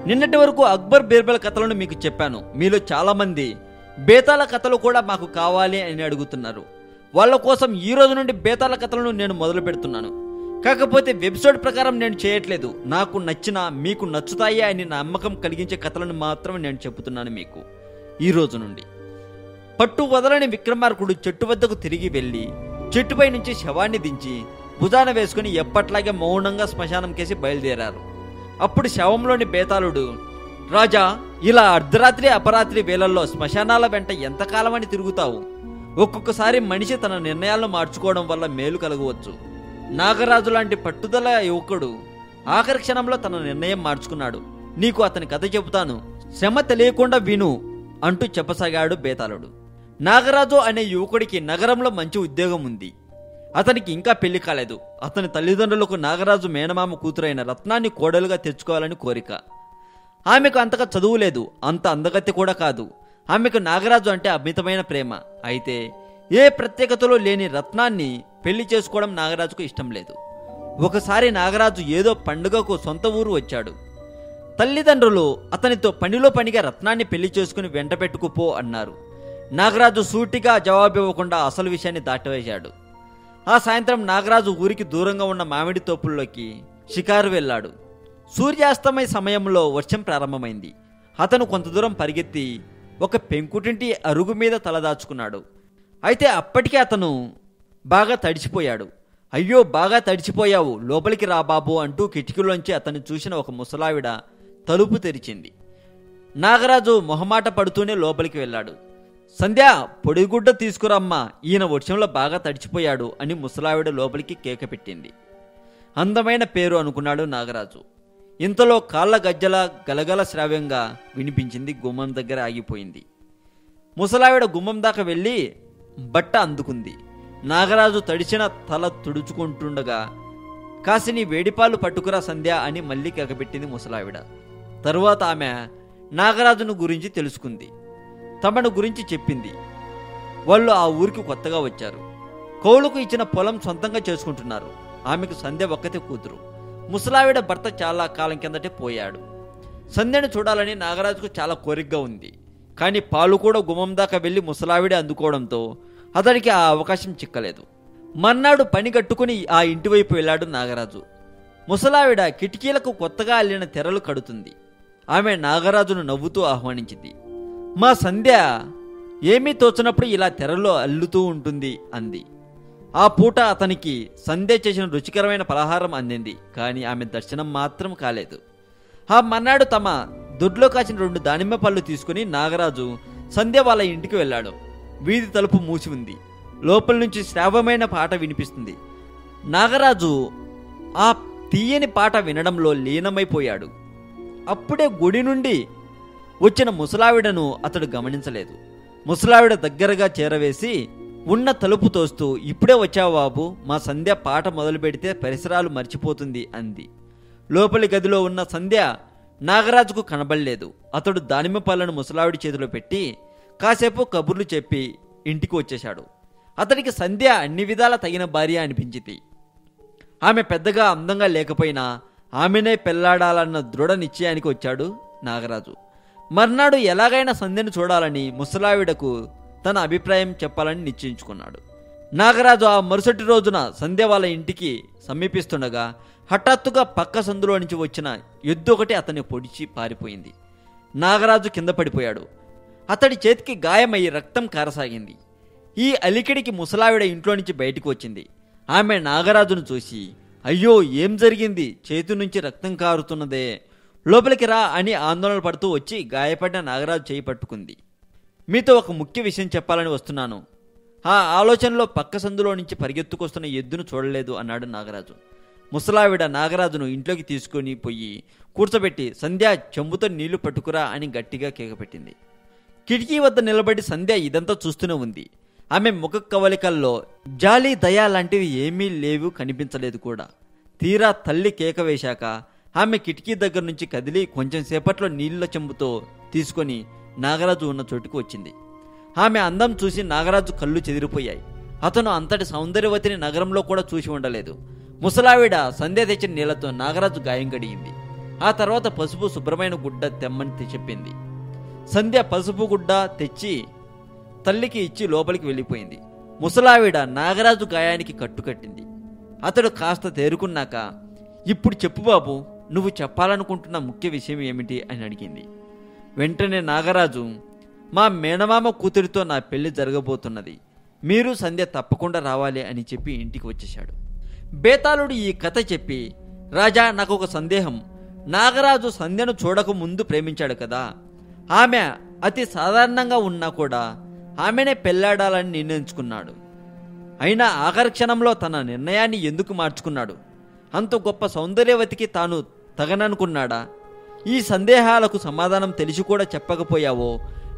నిన్నటి వరకు అక్బర్ బీర్బల్ కథలను మీకు చెప్పాను. మీలో చాలా మంది బేతాళ కథలు కూడా మాకు కావాలి అని అడుగుతున్నారు. వాళ్ళ కోసం ఈ రోజు నుండి బేతాళ కథలను నేను మొదలు పెడుతున్నాను. కాకపోతే వెబ్సైట్ ప్రకారం నేను చేయట్లేదు. నాకు నచ్చిన, మీకు నచ్చుతాయి అని నమ్మకం కలిగించే కథలను మాత్రం నేను చెబుతున్నాను మీకు. ఈ రోజు నుండి పట్టు వదలని విక్రమార్కుడు చెట్టు వద్దకు తిరిగి వెళ్ళి చెట్టుపై నుంచి శవాన్ని దించి భుజాన వేసుకుని ఎప్పట్లాగే మౌనంగా శ్మశానం కేసి బయలుదేరారు. అప్పుడు శవంలోని బేతాళుడు, రాజా, ఇలా అర్ధరాత్రి అపరాత్రి వేళల్లో శ్మశానాల వెంట ఎంతకాలమని తిరుగుతావు? ఒక్కొక్కసారి మనిషి తన నిర్ణయాలను మార్చుకోవడం వల్ల మేలు కలగవచ్చు. నాగరాజు లాంటి పట్టుదల యువకుడు ఆఖరి క్షణంలో తన నిర్ణయం మార్చుకున్నాడు. నీకు అతని కథ చెబుతాను, శ్రమ తెలియకుండా విను అంటూ చెప్పసాగాడు బేతాళుడు. నాగరాజు అనే యువకుడికి నగరంలో మంచి ఉద్యోగం ఉంది. అతనికి ఇంకా పెళ్లి కాలేదు. అతని తల్లిదండ్రులకు నాగరాజు మేనమామ కూతురైన రత్నాన్ని కోడలుగా తెచ్చుకోవాలని కోరిక. ఆమెకు అంతగా చదువు లేదు, అంత అందగత్తె కూడా కాదు. ఆమెకు నాగరాజు అంటే అమితమైన ప్రేమ. అయితే ఏ ప్రత్యేకతలో లేని రత్నాన్ని పెళ్లి చేసుకోవడం నాగరాజుకు ఇష్టం లేదు. ఒకసారి నాగరాజు ఏదో పండుగకు సొంత ఊరు వచ్చాడు. తల్లిదండ్రులు అతనితో పనిలో పనిగా రత్నాన్ని పెళ్లి చేసుకుని వెంట పెట్టుకుపో అన్నారు. నాగరాజు సూటిగా జవాబివ్వకుండా అసలు విషయాన్ని దాటివేశాడు. ఆ సాయంత్రం నాగరాజు ఊరికి దూరంగా ఉన్న మామిడి తోపుల్లోకి షికారు వెళ్ళాడు. సూర్యాస్తమయ సమయంలో వర్షం ప్రారంభమైంది. అతను కొంత దూరం పరిగెత్తి ఒక పెంకుటింటి అరుగు మీద తలదాచుకున్నాడు. అయితే అప్పటికే అతను బాగా తడిచిపోయాడు. అయ్యో, బాగా తడిచిపోయావు, లోపలికి రా బాబు అంటూ కిటికీలోంచి అతన్ని చూసిన ఒక ముసలావిడ తలుపు తెరిచింది. నాగరాజు మొహమాట పడుతూనే లోపలికి వెళ్ళాడు. సంధ్య, పొడిగుడ్డ తీసుకురమ్మా, ఈయన వర్షంలో బాగా తడిచిపోయాడు అని ముసలావిడ లోపలికి కేక పెట్టింది. అందమైన పేరు అనుకున్నాడు నాగరాజు. ఇంతలో కాళ్ళ గజ్జల గలగల శ్రావ్యంగా వినిపించింది. గుమ్మం దగ్గర ఆగిపోయింది. ముసలావిడ గుమ్మం దాకా వెళ్ళి బట్ట అందుకుంది. నాగరాజు తడిచిన తల తుడుచుకుంటుండగా, కాసిని వేడిపాలు పట్టుకురా సంధ్య అని మళ్ళీ కేకపెట్టింది ముసలావిడ. తరువాత ఆమె నాగరాజును గురించి తెలుసుకుంది. తమను గురించి చెప్పింది. వాళ్ళు ఆ ఊరికి కొత్తగా వచ్చారు. కౌలుకు ఇచ్చిన పొలం సొంతంగా చేసుకుంటున్నారు. ఆమెకు సంధ్య ఒక్కతే కూతురు. ముసలావిడ భర్త చాలా కాలం కిందటే పోయాడు. సంధ్యను చూడాలని నాగరాజుకు చాలా కోరికగా ఉంది. కానీ పాలు కూడా గుమ్మం దాకా వెళ్ళి ముసలావిడే అందుకోవడంతో అతడికి ఆ అవకాశం చిక్కలేదు. మర్నాడు పని కట్టుకుని ఆ ఇంటివైపు వెళ్ళాడు నాగరాజు. ముసలావిడ కిటికీలకు కొత్తగా అల్లిన తెరలు కడుతుంది. ఆమె నాగరాజును నవ్వుతూ ఆహ్వానించింది. మా సంధ్య ఏమీ తోచినప్పుడు ఇలా తెరలో అల్లుతూ ఉంటుంది అంది. ఆ పూట అతనికి సంధ్య చేసిన రుచికరమైన పలహారం అందింది. కానీ ఆమె దర్శనం మాత్రం కాలేదు. ఆ మర్నాడు తమ దొడ్లో కాచిన 2 దానిమ్మ పళ్ళు తీసుకుని నాగరాజు సంధ్య వాళ్ళ ఇంటికి వెళ్ళాడు. వీధి తలుపు మూసి ఉంది. లోపల నుంచి శ్రావ్యమైన పాట వినిపిస్తుంది. నాగరాజు ఆ తీయని పాట వినడంలో లీనమైపోయాడు. అప్పుడే గుడి నుండి వచ్చిన ముసలావిడను అతడు గమనించలేదు. ముసలావిడ దగ్గరగా చేరవేసి ఉన్న తలుపు తోస్తూ, ఇప్పుడే వచ్చావు బాబు, మా సంధ్య పాట మొదలు పెడితే పరిసరాలు మర్చిపోతుంది అంది. లోపలి గదిలో ఉన్న సంధ్య నాగరాజుకు కనబడలేదు. అతడు దానిమ్మ పళ్ళను ముసలావిడి చేతిలో పెట్టి కాసేపు కబుర్లు చెప్పి ఇంటికి వచ్చేశాడు. అతడికి సంధ్య అన్ని విధాల తగిన భార్య అనిపించింది. ఆమె పెద్దగా అందంగా లేకపోయినా ఆమెనే పెళ్లాడాలన్న దృఢ నిశ్చయానికి వచ్చాడు నాగరాజు. మర్నాడు ఎలాగైనా సంధ్యను చూడాలని ముసలావిడకు తన అభిప్రాయం చెప్పాలని నిశ్చయించుకున్నాడు. నాగరాజు ఆ మరుసటి రోజున సంధ్య వాళ్ళ ఇంటికి సమీపిస్తుండగా హఠాత్తుగా పక్క సందులో నుంచి వచ్చిన ఎద్దు ఒకటి అతన్ని పొడిచి పారిపోయింది. నాగరాజు కింద పడిపోయాడు. అతడి చేతికి గాయమై రక్తం కారసాగింది. ఈ అలికిడికి ముసలావిడ ఇంట్లో నుంచి బయటకు వచ్చింది. ఆమె నాగరాజును చూసి, అయ్యో, ఏం జరిగింది? చేతి నుంచి రక్తం కారుతున్నదే, లోపలికి రా అని ఆందోళన పడుతూ వచ్చి గాయపడిన నాగరాజు చేయి పట్టుకుంది. మీతో ఒక ముఖ్య విషయం చెప్పాలని వస్తున్నాను. ఆ ఆలోచనలో పక్క సందులో నుంచి పరిగెత్తుకొస్తున్న ఎద్దును చూడలేదు అన్నాడు నాగరాజు. ముసలావిడ నాగరాజును ఇంట్లోకి తీసుకుని పోయి కూర్చోబెట్టి, సంధ్య, చెంబుతో నీళ్లు పట్టుకురా అని గట్టిగా కేకపెట్టింది. కిటికీ వద్ద నిలబడి సంధ్య ఇదంతా చూస్తూనే ఉంది. ఆమె ముఖ కవలికల్లో జాలి, దయ లాంటివి ఏమీ లేవు, కనిపించలేదు కూడా. తీరా తల్లి కేక వేశాక ఆమె కిటికీ దగ్గర నుంచి కదిలి కొంచెం సేపట్లో నీళ్ల చెంబుతో తీసుకొని నాగరాజు ఉన్న చోటుకు వచ్చింది. ఆమె అందం చూసి నాగరాజు కళ్ళు చెదిరిపోయాయి. అతను అంతటి సౌందర్యవతిని నగరంలో కూడా చూసి ఉండలేదు. ముసలావిడ సంధ్య తెచ్చిన నీళ్లతో నాగరాజు గాయం కడిగింది. ఆ తర్వాత పసుపు శుభ్రమైన గుడ్డ తెమ్మని చెప్పింది. సంధ్య పసుపు గుడ్డ తెచ్చి తల్లికి ఇచ్చి లోపలికి వెళ్ళిపోయింది. ముసలావిడ నాగరాజు గాయానికి కట్టుకట్టింది. అతడు కాస్త తేరుకున్నాక, ఇప్పుడు చెప్పు బాబు, నువ్వు చెప్పాలనుకుంటున్న ముఖ్య విషయం ఏమిటి అని అడిగింది. వెంటనే నాగరాజు, మా మేనమామ కూతురితో నా పెళ్లి జరగబోతున్నది, మీరు సంధ్య తప్పకుండా రావాలి అని చెప్పి ఇంటికి వచ్చేశాడు. బేతాళుడు ఈ కథ చెప్పి, రాజా, నాకు ఒక సందేహం. నాగరాజు సంధ్యను చూడక ముందు ప్రేమించాడు కదా, ఆమె అతి సాధారణంగా ఉన్నా కూడా ఆమెనే పెళ్లాడాలని నిర్ణయించుకున్నాడు. అయినా ఆఖరి క్షణంలో తన నిర్ణయాన్ని ఎందుకు మార్చుకున్నాడు? అంత గొప్ప సౌందర్యవతికి తాను తగననుకున్నాడా? ఈ సందేహాలకు సమాధానం తెలిసి కూడా చెప్పకపోయావో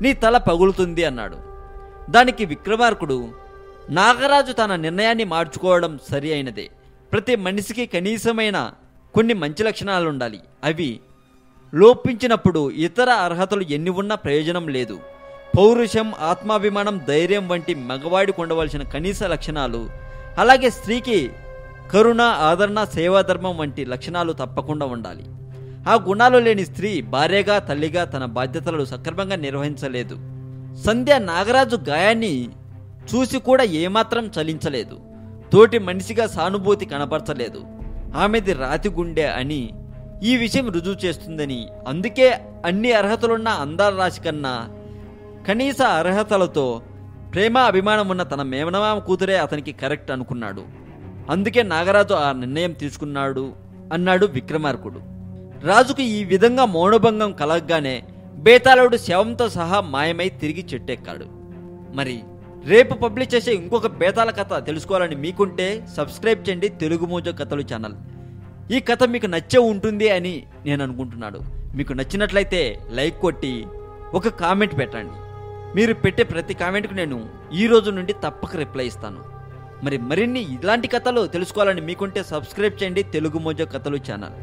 నీ తల పగులుతుంది అన్నాడు. దానికి విక్రమార్కుడు, నాగరాజు తన నిర్ణయాన్ని మార్చుకోవడం సరి అయినదే. ప్రతి మనిషికి కనీసమైన కొన్ని మంచి లక్షణాలు ఉండాలి. అవి లోపించినప్పుడు ఇతర అర్హతలు ఎన్ని ఉన్నా ప్రయోజనం లేదు. పౌరుషం, ఆత్మాభిమానం, ధైర్యం వంటి మగవాడికి ఉండవలసిన కనీస లక్షణాలు, అలాగే స్త్రీకి కరుణ, ఆదరణ, సేవాధర్మం వంటి లక్షణాలు తప్పకుండా ఉండాలి. ఆ గుణాలు లేని స్త్రీ భార్యగా, తల్లిగా తన బాధ్యతలను సక్రమంగా నిర్వహించలేదు. సంధ్య నాగరాజు గాయాన్ని చూసి కూడా ఏమాత్రం చలించలేదు. తోటి మనిషిగా సానుభూతి కనపరచలేదు. ఆమెది రాతి గుండె అని ఈ విషయం రుజువు చేస్తుందని, అందుకే అన్ని అర్హతలున్న అందాల రాశి కన్నా కనీస అర్హతలతో ప్రేమ, అభిమానం ఉన్న తన మేనమామ కూతురే అతనికి కరెక్ట్ అనుకున్నాడు. అందుకే నాగరాజు ఆ నిర్ణయం తీసుకున్నాడు అన్నాడు విక్రమార్కుడు. రాజుకు ఈ విధంగా మౌనభంగం కలగగానే బేతాళుడు శవంతో సహా మాయమై తిరిగి చెట్టెక్కాడు. మరి రేపు పబ్లిష్ చేసే ఇంకొక బేతాళ కథ తెలుసుకోవాలని మీకుంటే సబ్స్క్రైబ్ చేయండి తెలుగు మోజో కథలు ఛానల్. ఈ కథ మీకు నచ్చే ఉంటుంది అని నేను అనుకుంటున్నాను. మీకు నచ్చినట్లయితే లైక్ కొట్టి ఒక కామెంట్ పెట్టండి. మీరు పెట్టే ప్రతి కామెంట్కు నేను ఈ రోజు నుండి తప్పక రిప్లై ఇస్తాను. మరిన్ని ఇలాంటి కథలు తెలుసుకోవాలని మీకుంటే సబ్స్క్రైబ్ చేయండి తెలుగు మోజో కథలు ఛానల్.